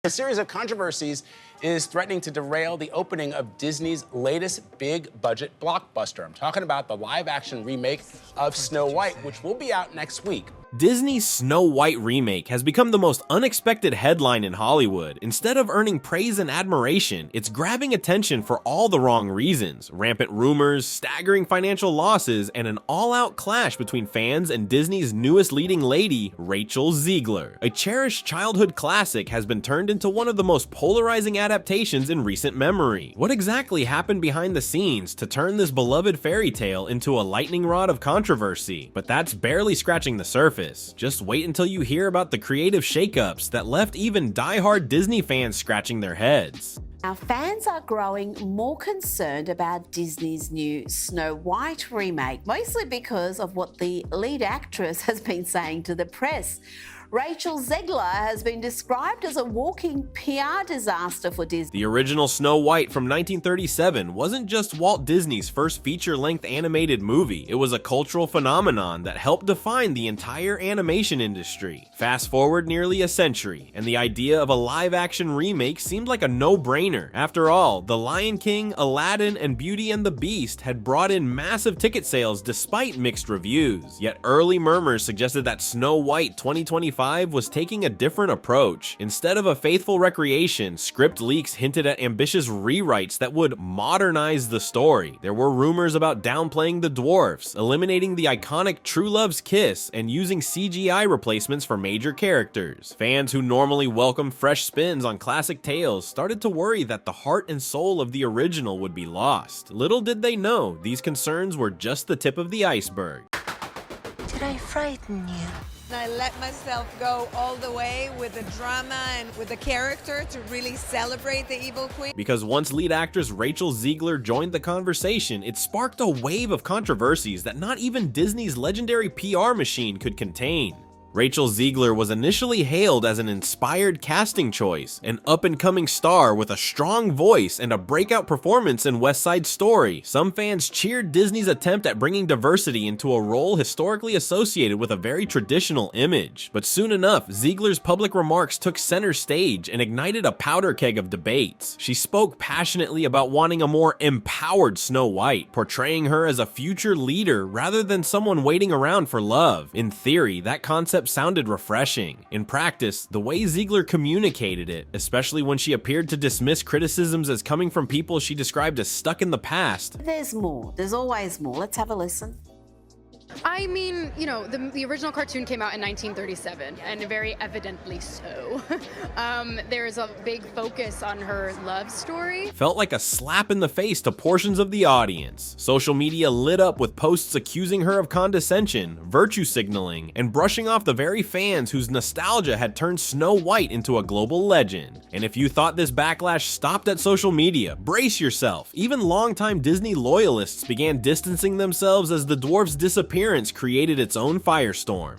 A series of controversies is threatening to derail the opening of Disney's latest big-budget blockbuster. I'm talking about the live-action remake of Snow White, which will be out next week. Disney's Snow White remake has become the most unexpected headline in Hollywood. Instead of earning praise and admiration, it's grabbing attention for all the wrong reasons: rampant rumors, staggering financial losses, and an all-out clash between fans and Disney's newest leading lady, Rachel Ziegler. A cherished childhood classic has been turned into one of the most polarizing adaptations in recent memory. What exactly happened behind the scenes to turn this beloved fairy tale into a lightning rod of controversy? But that's barely scratching the surface. Just wait until you hear about the creative shakeups that left even die-hard Disney fans scratching their heads. Our fans are growing more concerned about Disney's new Snow White remake, mostly because of what the lead actress has been saying to the press. Rachel Zegler has been described as a walking PR disaster for Disney. The original Snow White from 1937 wasn't just Walt Disney's first feature-length animated movie, it was a cultural phenomenon that helped define the entire animation industry. Fast forward nearly a century, and the idea of a live-action remake seemed like a no-brainer. After all, The Lion King, Aladdin, and Beauty and the Beast had brought in massive ticket sales despite mixed reviews. Yet early murmurs suggested that Snow White 2025 was taking a different approach. Instead of a faithful recreation, script leaks hinted at ambitious rewrites that would modernize the story. There were rumors about downplaying the dwarfs, eliminating the iconic True Love's kiss, and using CGI replacements for major characters. Fans who normally welcome fresh spins on classic tales started to worry that the heart and soul of the original would be lost. Little did they know, these concerns were just the tip of the iceberg. Did I frighten you? I let myself go all the way with the drama and with the character to really celebrate the evil queen. Because once lead actress Rachel Ziegler joined the conversation, it sparked a wave of controversies that not even Disney's legendary PR machine could contain. Rachel Ziegler was initially hailed as an inspired casting choice, an up-and-coming star with a strong voice and a breakout performance in West Side Story. Some fans cheered Disney's attempt at bringing diversity into a role historically associated with a very traditional image. But soon enough, Ziegler's public remarks took center stage and ignited a powder keg of debates. She spoke passionately about wanting a more empowered Snow White, portraying her as a future leader rather than someone waiting around for love. In theory, that concept sounded refreshing. In practice, the way Ziegler communicated it, especially when she appeared to dismiss criticisms as coming from people she described as stuck in the past. There's more. There's always more. Let's have a listen. I mean, you know, the original cartoon came out in 1937, and very evidently so. There's a big focus on her love story. Felt like a slap in the face to portions of the audience. Social media lit up with posts accusing her of condescension, virtue signaling, and brushing off the very fans whose nostalgia had turned Snow White into a global legend. And if you thought this backlash stopped at social media, brace yourself. Even longtime Disney loyalists began distancing themselves as the dwarfs disappeared created its own firestorm.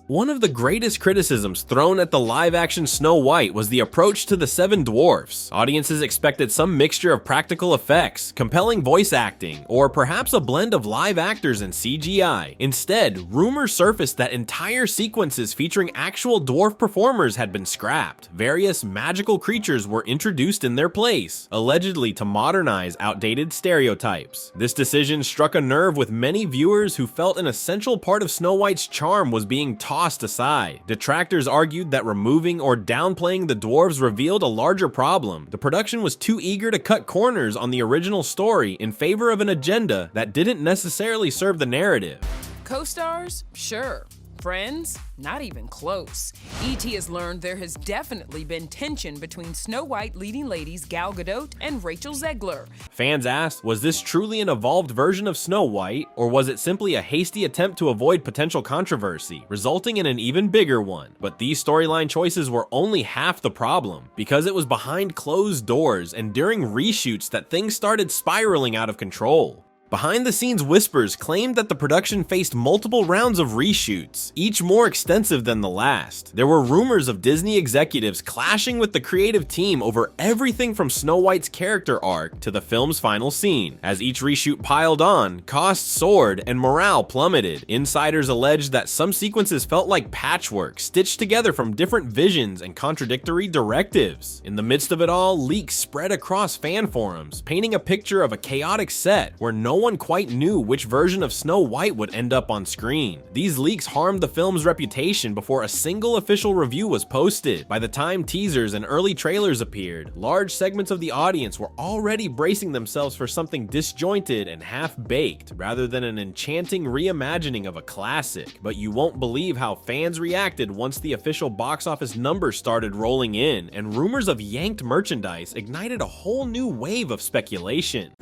One of the greatest criticisms thrown at the live-action Snow White was the approach to the seven dwarfs. Audiences expected some mixture of practical effects, compelling voice acting, or perhaps a blend of live actors and CGI. Instead, rumors surfaced that entire sequences featuring actual dwarf performers had been scrapped. Various magical creatures were introduced in their place, allegedly to modernize outdated stereotypes. This decision struck a nerve with many viewers who felt an essential part of Snow White's charm was being tossed aside. Detractors argued that removing or downplaying the dwarves revealed a larger problem. The production was too eager to cut corners on the original story in favor of an agenda that didn't necessarily serve the narrative. Co-stars? Sure. Friends? Not even close. E.T. has learned there has definitely been tension between Snow White leading ladies Gal Gadot and Rachel Zegler. Fans asked, was this truly an evolved version of Snow White, or was it simply a hasty attempt to avoid potential controversy, resulting in an even bigger one? But these storyline choices were only half the problem, because it was behind closed doors and during reshoots that things started spiraling out of control. Behind-the-scenes whispers claimed that the production faced multiple rounds of reshoots, each more extensive than the last. There were rumors of Disney executives clashing with the creative team over everything from Snow White's character arc to the film's final scene. As each reshoot piled on, costs soared and morale plummeted. Insiders alleged that some sequences felt like patchwork, stitched together from different visions and contradictory directives. In the midst of it all, leaks spread across fan forums, painting a picture of a chaotic set where no one quite knew which version of Snow White would end up on screen. These leaks harmed the film's reputation before a single official review was posted. By the time teasers and early trailers appeared, large segments of the audience were already bracing themselves for something disjointed and half-baked, rather than an enchanting reimagining of a classic. But you won't believe how fans reacted once the official box office numbers started rolling in, and rumors of yanked merchandise ignited a whole new wave of speculation.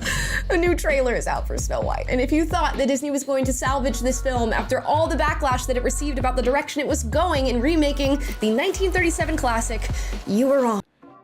A new trailer is out for Snow White, and if you thought that Disney was going to salvage this film after all the backlash that it received about the direction it was going in remaking the 1937 classic, you were wrong.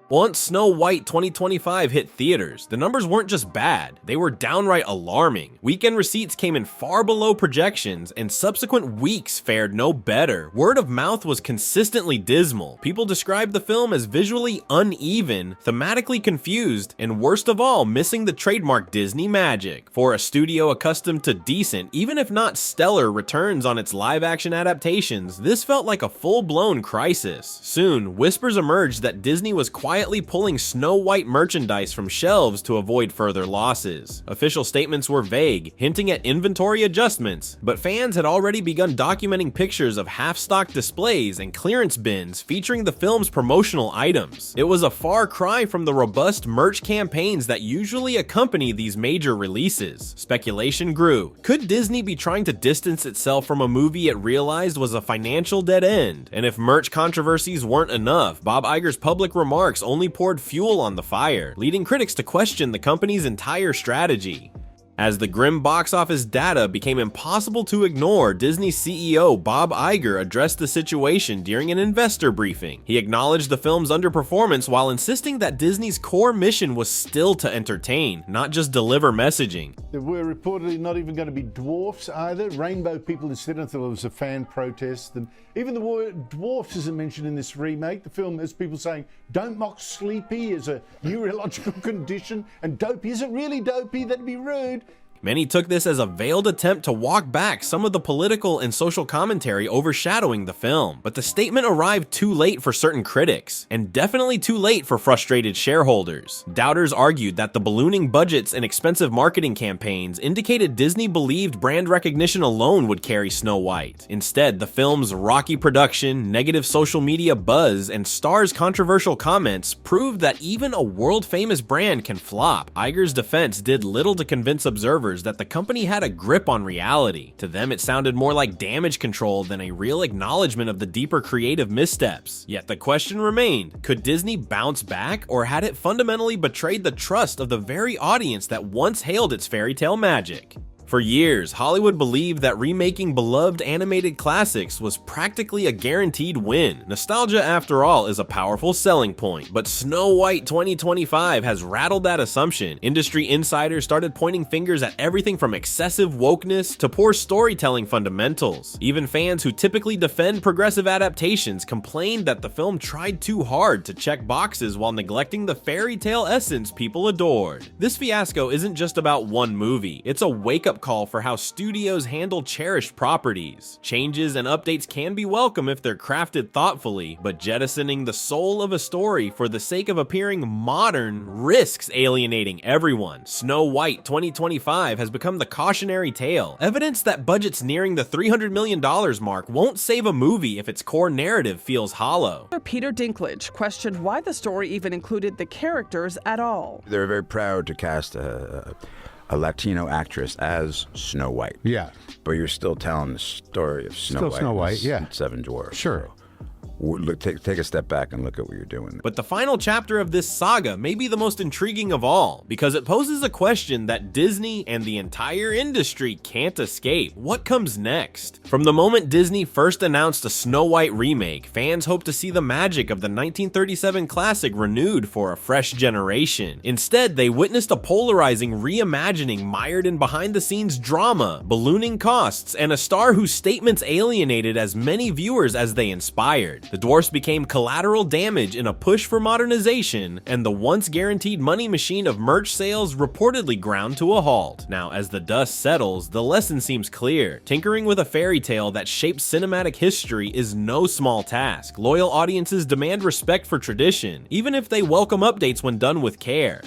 Once Snow White 2025 hit theaters, the numbers weren't just bad, they were downright alarming. Weekend receipts came in far below projections, and subsequent weeks fared no better. Word of mouth was consistently dismal. People described the film as visually uneven, thematically confused, and worst of all, missing the trademark Disney magic. For a studio accustomed to decent, even if not stellar, returns on its live-action adaptations, this felt like a full-blown crisis. Soon, whispers emerged that Disney was quietly pulling Snow White merchandise from shelves to avoid further losses. Official statements were vague, hinting at inventory adjustments, but fans had already begun documenting pictures of half-stock displays and clearance bins featuring the film's promotional items. It was a far cry from the robust merch campaigns that usually accompany these major releases. Speculation grew. Could Disney be trying to distance itself from a movie it realized was a financial dead end? And if merch controversies weren't enough, Bob Iger's public remarks only poured fuel on the fire, leading critics to question the company's entire strategy. As the grim box office data became impossible to ignore, Disney CEO Bob Iger addressed the situation during an investor briefing. He acknowledged the film's underperformance while insisting that Disney's core mission was still to entertain, not just deliver messaging. There were reportedly not even going to be dwarfs either. Rainbow people instead. I thought it was a fan protest. And even the word dwarfs isn't mentioned in this remake. The film has people saying, don't mock sleepy as a neurological condition, and dopey isn't really dopey, that'd be rude. Many took this as a veiled attempt to walk back some of the political and social commentary overshadowing the film, but the statement arrived too late for certain critics, and definitely too late for frustrated shareholders. Doubters argued that the ballooning budgets and expensive marketing campaigns indicated Disney believed brand recognition alone would carry Snow White. Instead, the film's rocky production, negative social media buzz, and stars' controversial comments proved that even a world-famous brand can flop. Iger's defense did little to convince observers that the company had a grip on reality. To them, it sounded more like damage control than a real acknowledgement of the deeper creative missteps. Yet the question remained, could Disney bounce back, or had it fundamentally betrayed the trust of the very audience that once hailed its fairy tale magic? For years, Hollywood believed that remaking beloved animated classics was practically a guaranteed win. Nostalgia, after all, is a powerful selling point, but Snow White 2025 has rattled that assumption. Industry insiders started pointing fingers at everything from excessive wokeness to poor storytelling fundamentals. Even fans who typically defend progressive adaptations complained that the film tried too hard to check boxes while neglecting the fairy tale essence people adored. This fiasco isn't just about one movie, it's a wake-up call for how studios handle cherished properties. Changes and updates can be welcome if they're crafted thoughtfully, but jettisoning the soul of a story for the sake of appearing modern risks alienating everyone. Snow White 2025 has become the cautionary tale, evidence that budgets nearing the $300 million mark won't save a movie if its core narrative feels hollow. Peter Dinklage questioned why the story even included the characters at all. They were very proud to cast a Latino actress as Snow White. Yeah. But you're still telling the story of Snow White. Snow White, yeah. Seven Dwarfs. Sure. So take a step back and look at what you're doing. But the final chapter of this saga may be the most intriguing of all, because it poses a question that Disney and the entire industry can't escape. What comes next? From the moment Disney first announced a Snow White remake, fans hoped to see the magic of the 1937 classic renewed for a fresh generation. Instead, they witnessed a polarizing reimagining mired in behind-the-scenes drama, ballooning costs, and a star whose statements alienated as many viewers as they inspired. The dwarfs became collateral damage in a push for modernization, and the once guaranteed money machine of merch sales reportedly ground to a halt. Now, as the dust settles, the lesson seems clear. Tinkering with a fairy tale that shaped cinematic history is no small task. Loyal audiences demand respect for tradition, even if they welcome updates when done with care.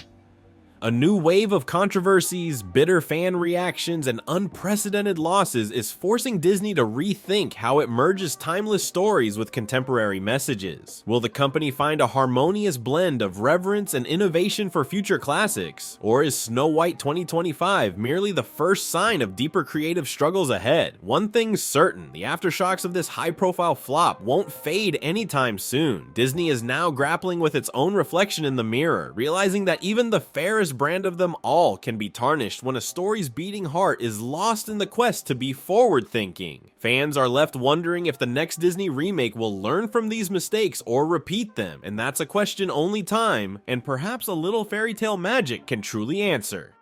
A new wave of controversies, bitter fan reactions, and unprecedented losses is forcing Disney to rethink how it merges timeless stories with contemporary messages. Will the company find a harmonious blend of reverence and innovation for future classics? Or is Snow White 2025 merely the first sign of deeper creative struggles ahead? One thing's certain, the aftershocks of this high-profile flop won't fade anytime soon. Disney is now grappling with its own reflection in the mirror, realizing that even the fairest brand of them all can be tarnished when a story's beating heart is lost in the quest to be forward-thinking. Fans are left wondering if the next Disney remake will learn from these mistakes or repeat them, and that's a question only time, and perhaps a little fairy tale magic can truly answer.